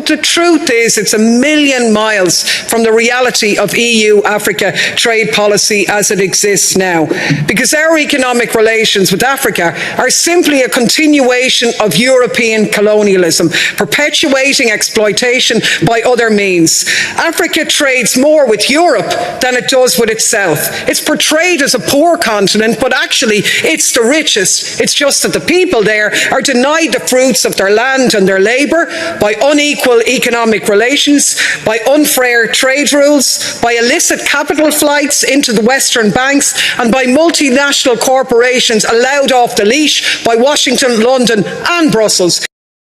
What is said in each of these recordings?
But the truth is, it's a million miles from the reality of EU-Africa trade policy as it exists now, because our economic relations with Africa are simply a continuation of European colonialism, perpetuating exploitation by other means. Africa trades more with Europe than it does with itself. It's portrayed as a poor continent, but actually it's the richest. It's just that the people there are denied the fruits of their land and their labour by unequal economic relations, by unfair trade rules, by illicit capital flights into the Western banks, and by multinational corporations allowed off the leash by Washington, London and Brussels.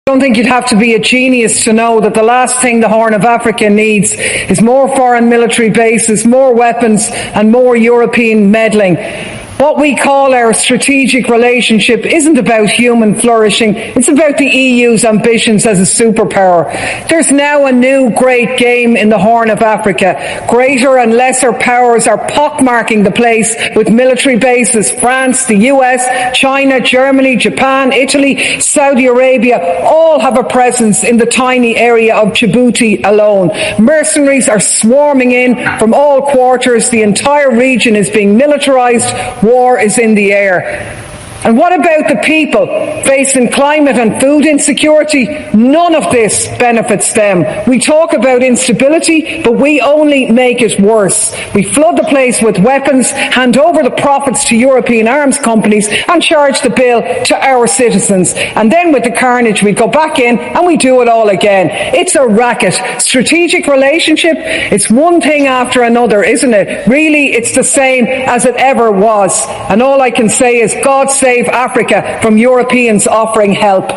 I don't think you'd have to be a genius to know that the last thing the Horn of Africa needs is more foreign military bases, more weapons and more European meddling. What we call our strategic relationship isn't about human flourishing, it's about the EU's ambitions as a superpower. There's now a new great game in the Horn of Africa. Greater and lesser powers are pockmarking the place with military bases. France, the US, China, Germany, Japan, Italy, Saudi Arabia all have a presence in the tiny area of Djibouti alone. Mercenaries are swarming in from all quarters. The entire region is being militarized. War is in the air. And what about the people facing climate and food insecurity? None of this benefits them. We talk about instability, but we only make it worse. We flood the place with weapons, hand over the profits to European arms companies and charge the bill to our citizens. And then with the carnage, we go back in and we do it all again. It's a racket. Strategic relationship, it's one thing after another, isn't it? Really, it's the same as it ever was. And all I can say is God save Africa from Europeans offering help.